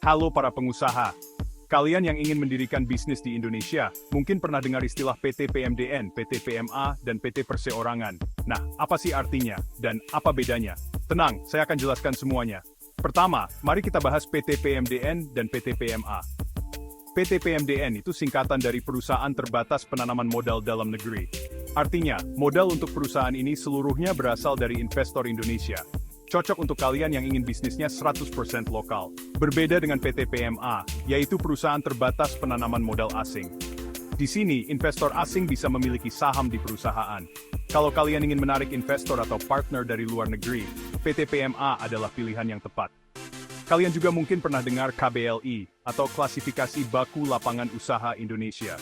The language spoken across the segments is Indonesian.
Halo para pengusaha. Kalian yang ingin mendirikan bisnis di Indonesia, mungkin pernah dengar istilah PT PMDN, PT PMA, dan PT Perseorangan. Nah, apa sih artinya? Dan apa bedanya? Tenang, saya akan jelaskan semuanya. Pertama, mari kita bahas PT PMDN dan PT PMA. PT PMDN itu singkatan dari Perusahaan Terbatas Penanaman Modal Dalam Negeri. Artinya, modal untuk perusahaan ini seluruhnya berasal dari investor Indonesia. Cocok untuk kalian yang ingin bisnisnya 100% lokal. Berbeda dengan PT PMA, yaitu Perusahaan Terbatas Penanaman Modal Asing. Di sini, investor asing bisa memiliki saham di perusahaan. Kalau kalian ingin menarik investor atau partner dari luar negeri, PT PMA adalah pilihan yang tepat. Kalian juga mungkin pernah dengar KBLI, atau Klasifikasi Baku Lapangan Usaha Indonesia.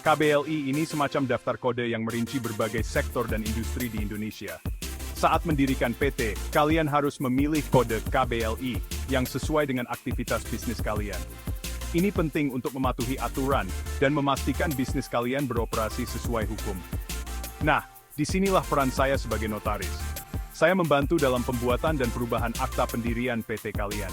KBLI ini semacam daftar kode yang merinci berbagai sektor dan industri di Indonesia. Saat mendirikan PT, kalian harus memilih kode KBLI yang sesuai dengan aktivitas bisnis kalian. Ini penting untuk mematuhi aturan dan memastikan bisnis kalian beroperasi sesuai hukum. Nah, disinilah peran saya sebagai notaris. Saya membantu dalam pembuatan dan perubahan akta pendirian PT kalian.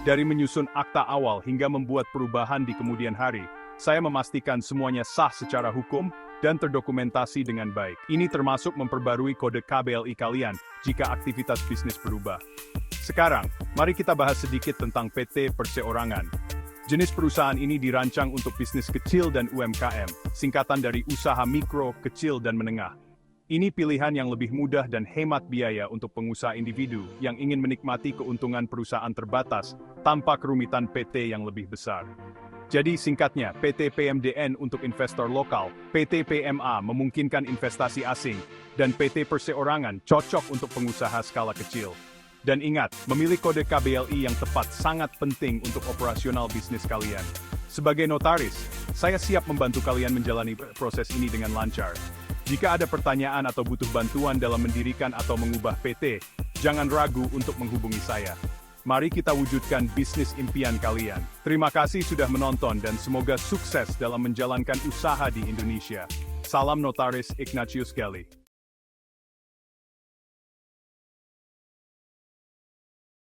Dari menyusun akta awal hingga membuat perubahan di kemudian hari, saya memastikan semuanya sah secara hukum dan terdokumentasi dengan baik. Ini termasuk memperbarui kode KBLI kalian jika aktivitas bisnis berubah. Sekarang, mari kita bahas sedikit tentang PT Perseorangan. Jenis perusahaan ini dirancang untuk bisnis kecil dan UMKM, singkatan dari usaha mikro, kecil, dan menengah. Ini pilihan yang lebih mudah dan hemat biaya untuk pengusaha individu yang ingin menikmati keuntungan perusahaan terbatas tanpa kerumitan PT yang lebih besar. Jadi singkatnya, PT PMDN untuk investor lokal, PT PMA memungkinkan investasi asing, dan PT Perseorangan cocok untuk pengusaha skala kecil. Dan ingat, memilih kode KBLI yang tepat sangat penting untuk operasional bisnis kalian. Sebagai notaris, saya siap membantu kalian menjalani proses ini dengan lancar. Jika ada pertanyaan atau butuh bantuan dalam mendirikan atau mengubah PT, jangan ragu untuk menghubungi saya. Mari kita wujudkan bisnis impian kalian. Terima kasih sudah menonton dan semoga sukses dalam menjalankan usaha di Indonesia. Salam Notaris Ignatius Gelly.